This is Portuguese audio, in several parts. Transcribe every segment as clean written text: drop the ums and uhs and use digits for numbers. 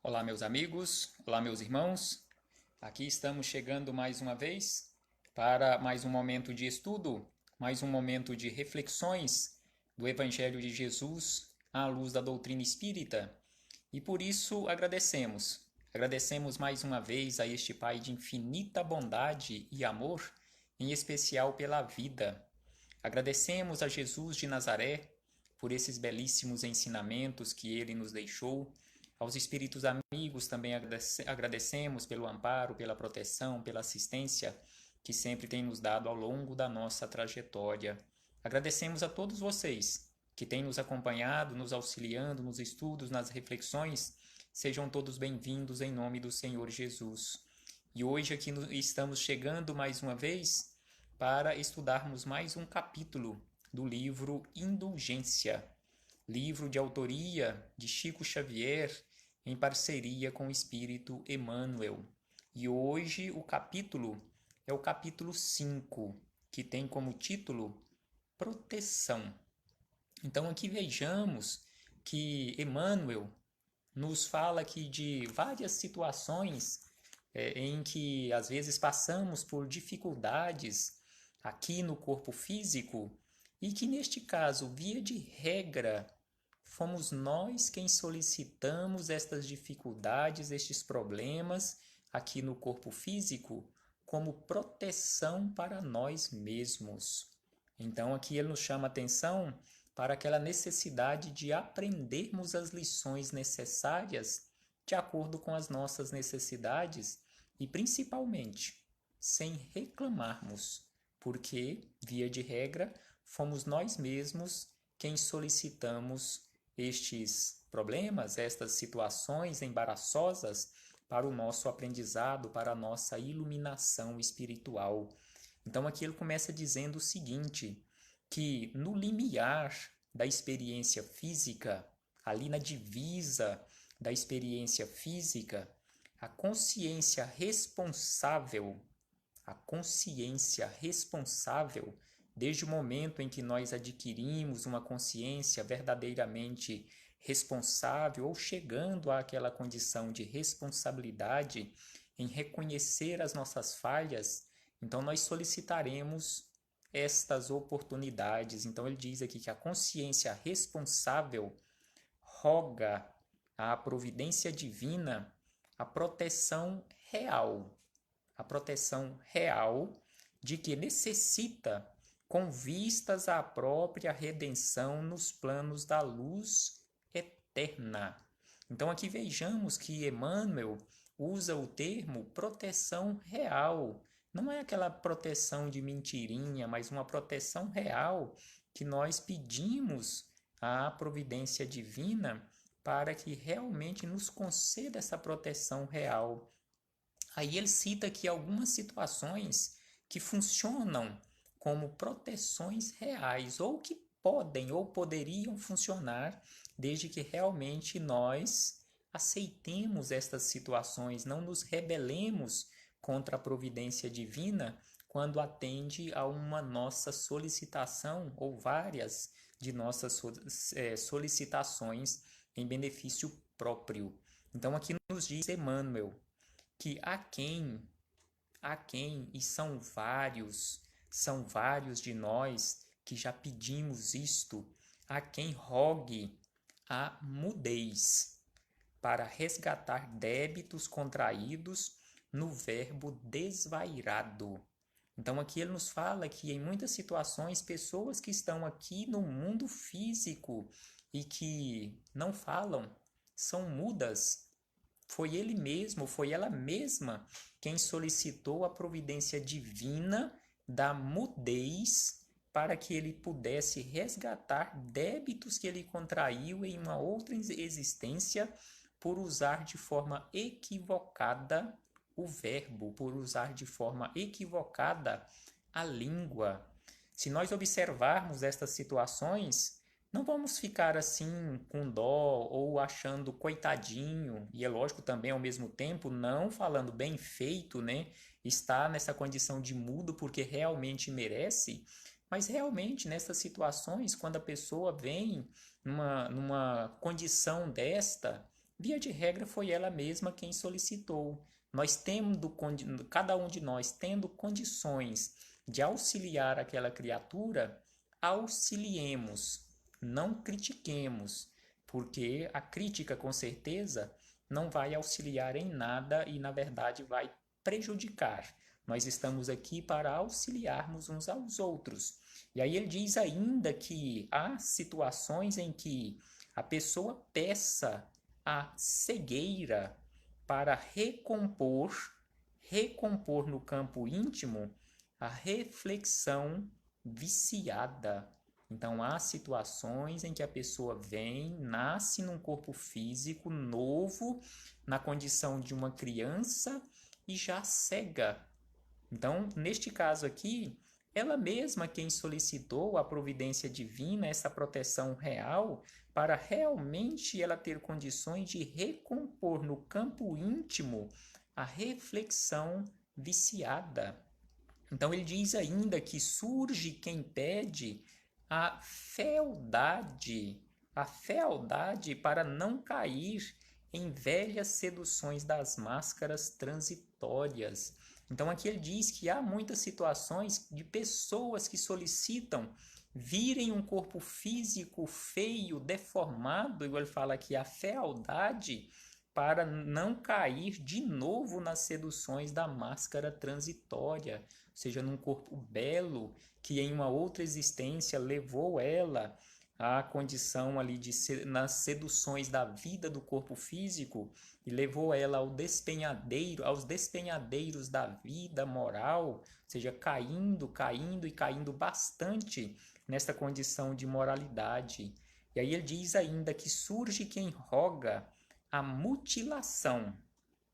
Olá, meus amigos, olá, meus irmãos. Aqui estamos chegando mais uma vez para mais um momento de estudo, mais um momento de reflexões do Evangelho de Jesus à luz da doutrina espírita. E por isso agradecemos. Agradecemos mais uma vez a este Pai de infinita bondade e amor, em especial pela vida. Agradecemos a Jesus de Nazaré por esses belíssimos ensinamentos que ele nos deixou. Aos espíritos amigos também agradecemos pelo amparo, pela proteção, pela assistência que sempre tem nos dado ao longo da nossa trajetória. Agradecemos a todos vocês que têm nos acompanhado, nos auxiliando nos estudos, nas reflexões. Sejam todos bem-vindos em nome do Senhor Jesus. E hoje aqui estamos chegando mais uma vez para estudarmos mais um capítulo do livro Indulgência, livro de autoria de Chico Xavier, em parceria com o Espírito Emmanuel. E hoje o capítulo é o capítulo 5, que tem como título Proteção. Então aqui vejamos que Emmanuel nos fala aqui de várias situações em que às vezes passamos por dificuldades aqui no corpo físico e que neste caso, via de regra, fomos nós quem solicitamos estas dificuldades, estes problemas aqui no corpo físico como proteção para nós mesmos. Então aqui ele nos chama atenção para aquela necessidade de aprendermos as lições necessárias de acordo com as nossas necessidades e principalmente sem reclamarmos, porque, via de regra, fomos nós mesmos quem solicitamos estes problemas, estas situações embaraçosas para o nosso aprendizado, para a nossa iluminação espiritual. Então aqui ele começa dizendo o seguinte, que no limiar da experiência física, ali na divisa da experiência física, a consciência responsável, desde o momento em que nós adquirimos uma consciência verdadeiramente responsável ou chegando àquela condição de responsabilidade em reconhecer as nossas falhas, então nós solicitaremos estas oportunidades. Então ele diz aqui que a consciência responsável roga à providência divina a proteção real de que necessita com vistas à própria redenção nos planos da luz eterna. Então aqui vejamos que Emmanuel usa o termo proteção real. Não é aquela proteção de mentirinha, mas uma proteção real que nós pedimos à providência divina para que realmente nos conceda essa proteção real. Aí ele cita aqui algumas situações que funcionam como proteções reais, ou que podem ou poderiam funcionar, desde que realmente nós aceitemos estas situações, não nos rebelemos contra a providência divina quando atende a uma nossa solicitação ou várias de nossas solicitações em benefício próprio. Então aqui nos diz Emmanuel que a quem, e são vários de nós que já pedimos isto, a quem rogue a mudez para resgatar débitos contraídos no verbo desvairado. Então aqui ele nos fala que em muitas situações pessoas que estão aqui no mundo físico e que não falam, são mudas. Foi ele mesmo, foi ela mesma quem solicitou a providência divina da mudez para que ele pudesse resgatar débitos que ele contraiu em uma outra existência por usar de forma equivocada o verbo, por usar de forma equivocada a língua. Se nós observarmos estas situações, não vamos ficar assim com dó ou achando coitadinho, e é lógico também ao mesmo tempo não falando bem feito, né? Está nessa condição de mudo porque realmente merece, mas realmente nessas situações, quando a pessoa vem numa condição desta, via de regra foi ela mesma quem solicitou. Cada um de nós tendo condições de auxiliar aquela criatura, auxiliemos, não critiquemos, porque a crítica com certeza não vai auxiliar em nada e na verdade vai prejudicar. Nós estamos aqui para auxiliarmos uns aos outros. E aí ele diz ainda que há situações em que a pessoa peça a cegueira para recompor no campo íntimo a reflexão viciada. Então, há situações em que a pessoa nasce num corpo físico novo, na condição de uma criança e já cega. Então, neste caso aqui, ela mesma quem solicitou a providência divina, essa proteção real, para realmente ela ter condições de recompor no campo íntimo a reflexão viciada. Então ele diz ainda que surge quem pede a fealdade para não cair em velhas seduções das máscaras transitórias. Então aqui ele diz que há muitas situações de pessoas que solicitam virem um corpo físico feio, deformado, igual ele fala aqui, a fealdade, para não cair de novo nas seduções da máscara transitória, ou seja, num corpo belo que em uma outra existência levou ela à condição ali nas seduções da vida do corpo físico e levou ela aos despenhadeiros da vida moral, ou seja, caindo bastante nesta condição de moralidade. E aí ele diz ainda que surge quem roga a mutilação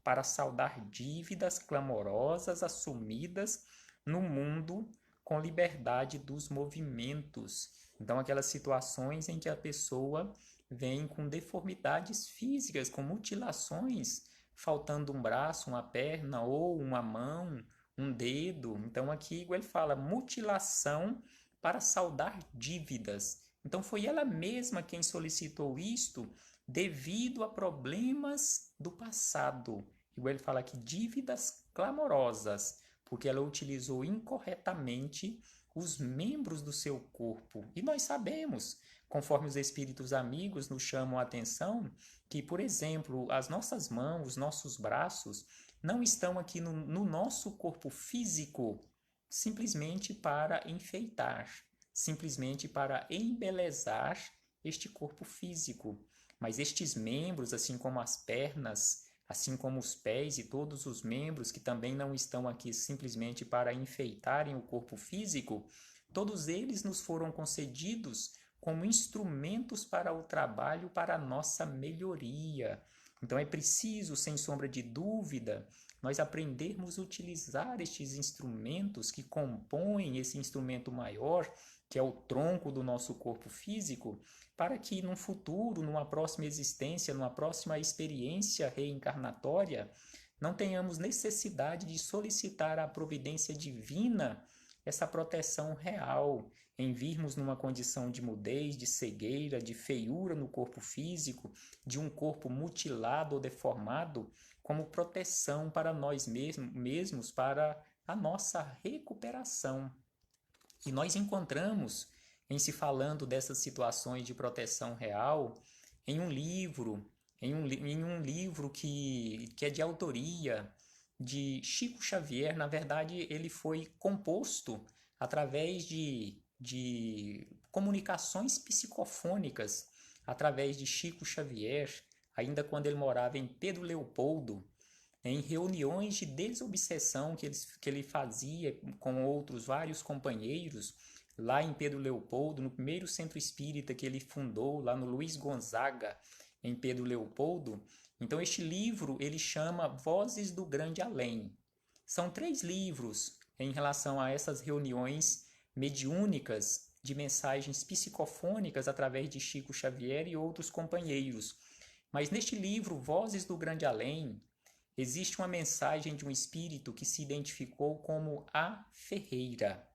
para saldar dívidas clamorosas assumidas no mundo com liberdade dos movimentos. Então, aquelas situações em que a pessoa vem com deformidades físicas, com mutilações, faltando um braço, uma perna ou uma mão, um dedo. Então, aqui igual ele fala, mutilação para saldar dívidas. Então, foi ela mesma quem solicitou isto devido a problemas do passado. Igual ele fala aqui, dívidas clamorosas, porque ela utilizou incorretamente os membros do seu corpo. E nós sabemos, conforme os espíritos amigos nos chamam a atenção, que, por exemplo, as nossas mãos, os nossos braços, não estão aqui no nosso corpo físico simplesmente para enfeitar, simplesmente para embelezar este corpo físico. Mas estes membros, assim como as pernas, assim como os pés e todos os membros que também não estão aqui simplesmente para enfeitarem o corpo físico, todos eles nos foram concedidos como instrumentos para o trabalho, para a nossa melhoria. Então é preciso, sem sombra de dúvida, nós aprendermos a utilizar estes instrumentos que compõem esse instrumento maior, que é o tronco do nosso corpo físico, para que num futuro, numa próxima existência, numa próxima experiência reencarnatória, não tenhamos necessidade de solicitar à providência divina essa proteção real, em virmos numa condição de mudez, de cegueira, de feiura no corpo físico, de um corpo mutilado ou deformado, como proteção para nós mesmos, para a nossa recuperação. E nós encontramos, em se falando dessas situações de proteção real, em um livro que é de autoria de Chico Xavier. Na verdade, ele foi composto através de comunicações psicofônicas, através de Chico Xavier, ainda quando ele morava em Pedro Leopoldo, em reuniões de desobsessão que ele fazia com outros vários companheiros, lá em Pedro Leopoldo, no primeiro centro espírita que ele fundou, lá no Luiz Gonzaga, em Pedro Leopoldo. Então este livro ele chama Vozes do Grande Além. São 3 livros em relação a essas reuniões mediúnicas de mensagens psicofônicas através de Chico Xavier e outros companheiros. Mas neste livro, Vozes do Grande Além, existe uma mensagem de um espírito que se identificou como A Ferreira.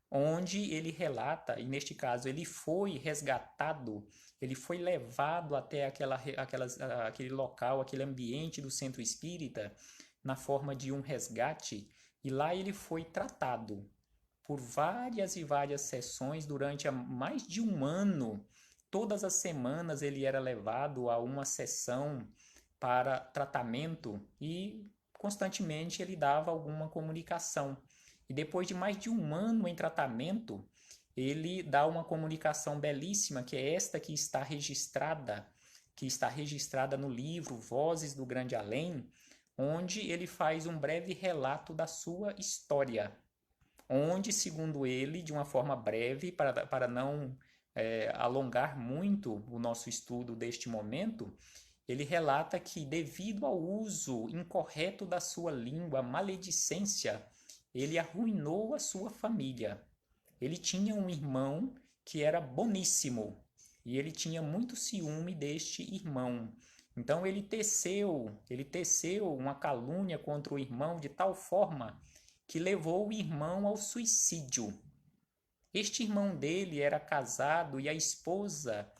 onde ele relata, e neste caso ele foi resgatado, ele foi levado até aquele local, aquele ambiente do centro espírita, na forma de um resgate, e lá ele foi tratado por várias e várias sessões durante mais de um ano. Todas as semanas ele era levado a uma sessão para tratamento e constantemente ele dava alguma comunicação. E depois de mais de um ano em tratamento, ele dá uma comunicação belíssima, que é esta que está registrada no livro Vozes do Grande Além, onde ele faz um breve relato da sua história, onde, segundo ele, de uma forma breve, para não alongar muito o nosso estudo deste momento, ele relata que, devido ao uso incorreto da sua língua, a maledicência, ele arruinou a sua família. Ele tinha um irmão que era boníssimo e ele tinha muito ciúme deste irmão. Então ele teceu uma calúnia contra o irmão de tal forma que levou o irmão ao suicídio. Este irmão dele era casado e a esposa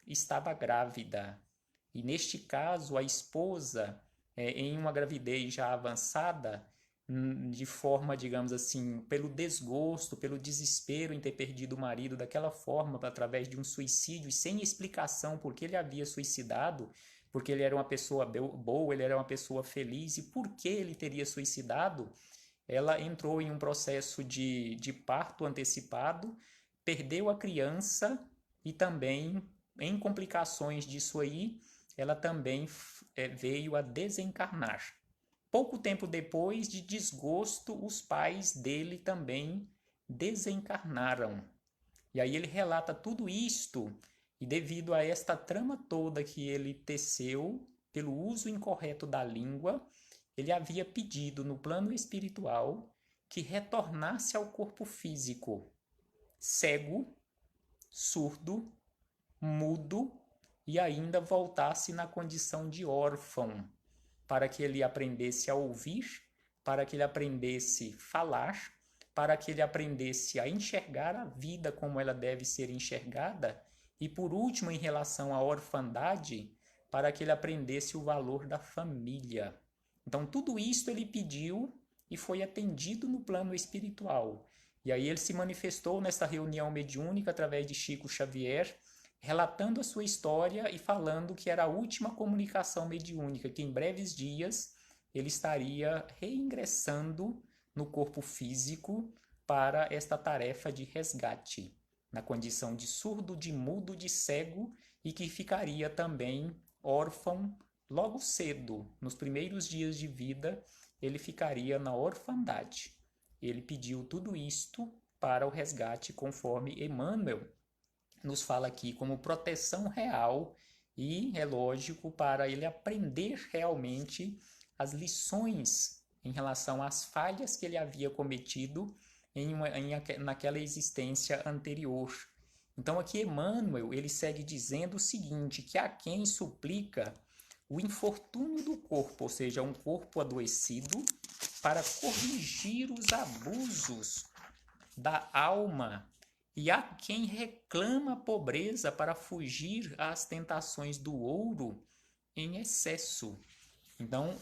estava grávida. E neste caso, a esposa, em uma gravidez já avançada, de forma, digamos assim, pelo desgosto, pelo desespero em ter perdido o marido daquela forma, através de um suicídio, e sem explicação por que ele havia suicidado, porque ele era uma pessoa boa, ele era uma pessoa feliz, e por que ele teria suicidado, ela entrou em um processo de parto antecipado, perdeu a criança e também, em complicações disso aí, ela também veio a desencarnar. Pouco tempo depois, de desgosto, os pais dele também desencarnaram. E aí ele relata tudo isto, e devido a esta trama toda que ele teceu, pelo uso incorreto da língua, ele havia pedido no plano espiritual que retornasse ao corpo físico, cego, surdo, mudo, e ainda voltasse na condição de órfão, para que ele aprendesse a ouvir, para que ele aprendesse a falar, para que ele aprendesse a enxergar a vida como ela deve ser enxergada, e por último, em relação à orfandade, para que ele aprendesse o valor da família. Então, tudo isso ele pediu e foi atendido no plano espiritual. E aí ele se manifestou nessa reunião mediúnica através de Chico Xavier, relatando a sua história e falando que era a última comunicação mediúnica, que em breves dias ele estaria reingressando no corpo físico para esta tarefa de resgate, na condição de surdo, de mudo, de cego, e que ficaria também órfão logo cedo, nos primeiros dias de vida, ele ficaria na orfandade. Ele pediu tudo isto para o resgate, conforme Emmanuel nos fala aqui, como proteção real, e é lógico, para ele aprender realmente as lições em relação às falhas que ele havia cometido naquela existência anterior. Então aqui Emmanuel, ele segue dizendo o seguinte, que há quem suplica o infortúnio do corpo, ou seja, um corpo adoecido, para corrigir os abusos da alma, e há quem reclama a pobreza para fugir às tentações do ouro em excesso. Então,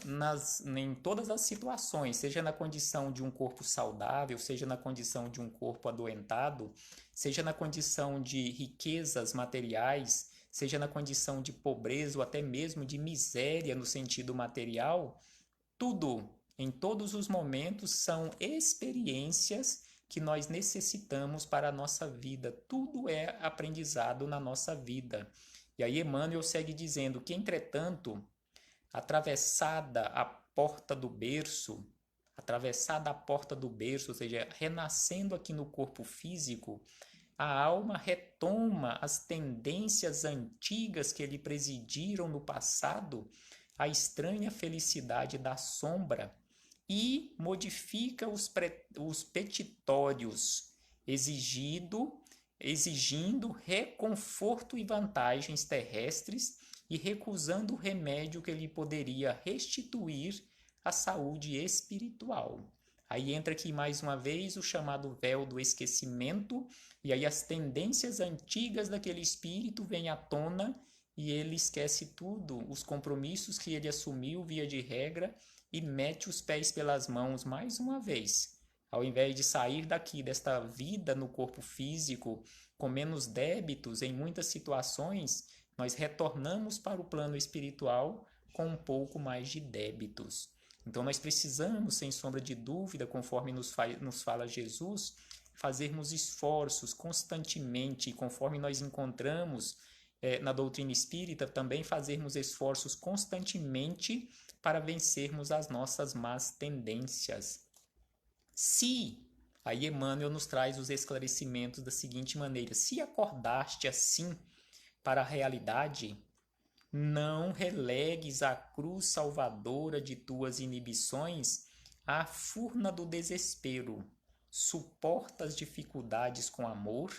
em todas as situações, seja na condição de um corpo saudável, seja na condição de um corpo adoentado, seja na condição de riquezas materiais, seja na condição de pobreza ou até mesmo de miséria no sentido material, tudo, em todos os momentos, são experiências que nós necessitamos para a nossa vida. Tudo é aprendizado na nossa vida. E aí Emmanuel segue dizendo que, entretanto, atravessada a porta do berço, ou seja, renascendo aqui no corpo físico, a alma retoma as tendências antigas que lhe presidiram no passado, a estranha felicidade da sombra, e modifica os petitórios, exigindo reconforto e vantagens terrestres e recusando o remédio que lhe poderia restituir a saúde espiritual. Aí entra aqui mais uma vez o chamado véu do esquecimento, e aí as tendências antigas daquele espírito vêm à tona e ele esquece tudo, os compromissos que ele assumiu via de regra e mete os pés pelas mãos mais uma vez. Ao invés de sair daqui desta vida no corpo físico com menos débitos em muitas situações, nós retornamos para o plano espiritual com um pouco mais de débitos. Então nós precisamos, sem sombra de dúvida, conforme nos fala Jesus, fazermos esforços constantemente, e conforme nós encontramos na doutrina espírita, também fazermos esforços constantemente para vencermos as nossas más tendências. Se, aí Emmanuel nos traz os esclarecimentos da seguinte maneira: se acordaste assim para a realidade, não relegues a cruz salvadora de tuas inibições à furna do desespero. Suporta as dificuldades com amor,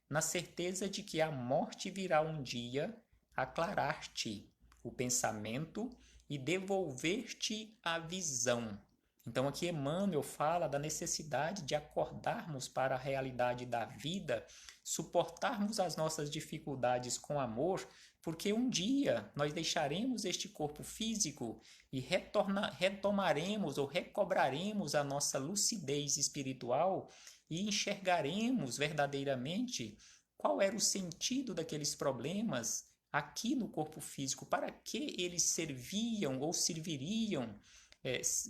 na certeza de que a morte virá um dia aclarar-te o pensamento e devolver-te a visão. Então aqui Emmanuel fala da necessidade de acordarmos para a realidade da vida, suportarmos as nossas dificuldades com amor, porque um dia nós deixaremos este corpo físico e retomaremos ou recobraremos a nossa lucidez espiritual e enxergaremos verdadeiramente qual era o sentido daqueles problemas aqui no corpo físico, para que eles serviam ou serviriam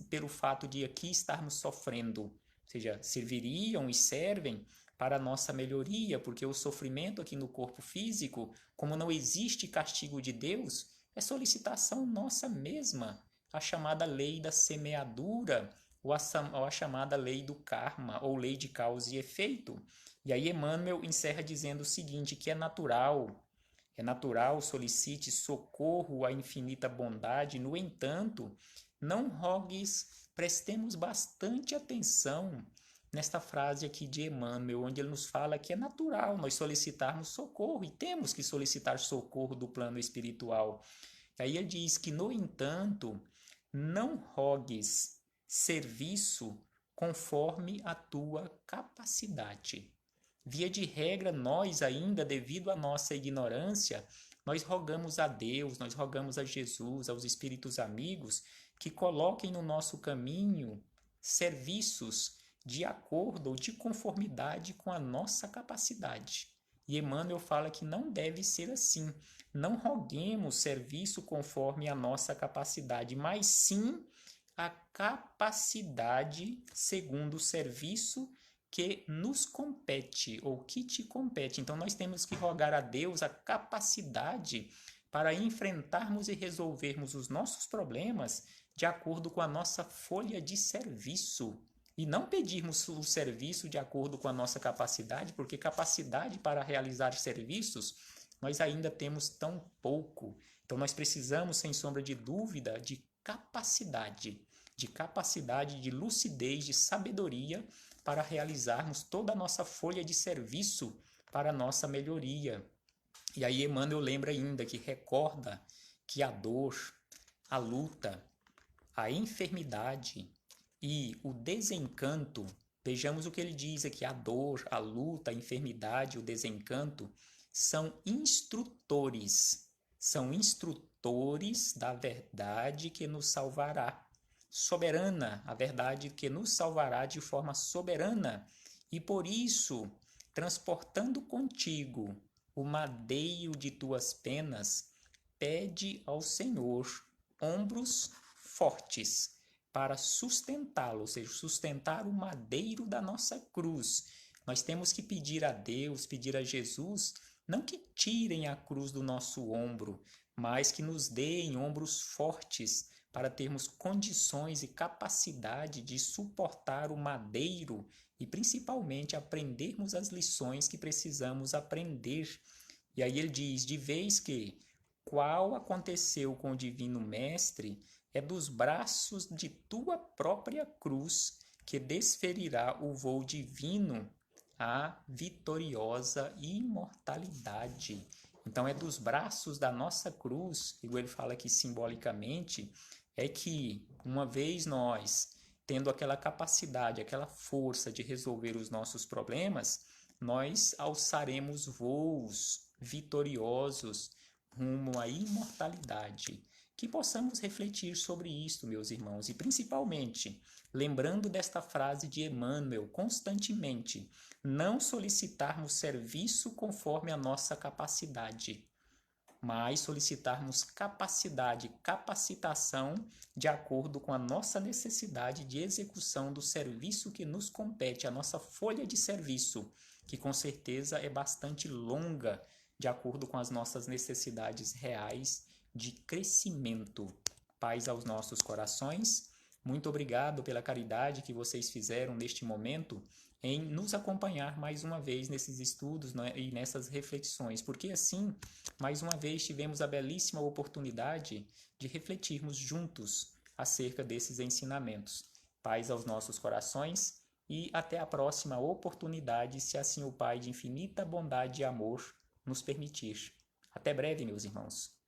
pelo fato de aqui estarmos sofrendo, ou seja, serviriam e servem para a nossa melhoria, porque o sofrimento aqui no corpo físico, como não existe castigo de Deus, é solicitação nossa mesma, a chamada lei da semeadura, ou a chamada lei do karma, ou lei de causa e efeito. E aí Emmanuel encerra dizendo o seguinte, que é natural, solicite socorro à infinita bondade, no entanto, não rogues, prestemos bastante atenção nesta frase aqui de Emmanuel, onde ele nos fala que é natural nós solicitarmos socorro, e temos que solicitar socorro do plano espiritual. Aí ele diz que, no entanto, não rogues serviço conforme a tua capacidade. Via de regra, nós ainda, devido à nossa ignorância, nós rogamos a Deus, nós rogamos a Jesus, aos espíritos amigos, que coloquem no nosso caminho serviços de acordo ou de conformidade com a nossa capacidade. E Emmanuel fala que não deve ser assim. Não roguemos serviço conforme a nossa capacidade, mas sim a capacidade segundo o serviço que nos compete ou que te compete. Então nós temos que rogar a Deus a capacidade para enfrentarmos e resolvermos os nossos problemas de acordo com a nossa folha de serviço. E não pedirmos o serviço de acordo com a nossa capacidade, porque capacidade para realizar serviços nós ainda temos tão pouco. Então nós precisamos, sem sombra de dúvida, de capacidade, de lucidez, de sabedoria para realizarmos toda a nossa folha de serviço para a nossa melhoria. E aí Emmanuel lembra ainda que recorda que a dor, a luta, a enfermidade e o desencanto, vejamos o que ele diz aqui, a dor, a luta, a enfermidade, o desencanto, são instrutores da verdade que nos salvará. Soberana, a verdade que nos salvará de forma soberana. E por isso, transportando contigo o madeiro de tuas penas, pede ao Senhor ombros fortes para sustentá-lo, ou seja, sustentar o madeiro da nossa cruz. Nós temos que pedir a Deus, pedir a Jesus, não que tirem a cruz do nosso ombro, mas que nos deem ombros fortes para termos condições e capacidade de suportar o madeiro e principalmente aprendermos as lições que precisamos aprender. E aí ele diz, de vez que qual aconteceu com o Divino Mestre, é dos braços de tua própria cruz que desferirá o voo divino à vitoriosa imortalidade. Então é dos braços da nossa cruz, igual ele fala aqui simbolicamente, é que uma vez nós tendo aquela capacidade, aquela força de resolver os nossos problemas, nós alçaremos voos vitoriosos rumo à imortalidade. Que possamos refletir sobre isto, meus irmãos, e principalmente, lembrando desta frase de Emmanuel constantemente, não solicitarmos serviço conforme a nossa capacidade, mas solicitarmos capacidade, capacitação de acordo com a nossa necessidade de execução do serviço que nos compete, a nossa folha de serviço, que com certeza é bastante longa, de acordo com as nossas necessidades reais de crescimento. Paz aos nossos corações. Muito obrigado pela caridade que vocês fizeram neste momento em nos acompanhar mais uma vez nesses estudos, né, e nessas reflexões, porque assim, mais uma vez, tivemos a belíssima oportunidade de refletirmos juntos acerca desses ensinamentos. Paz aos nossos corações e até a próxima oportunidade, se assim o Pai de infinita bondade e amor nos permitir. Até breve, meus irmãos.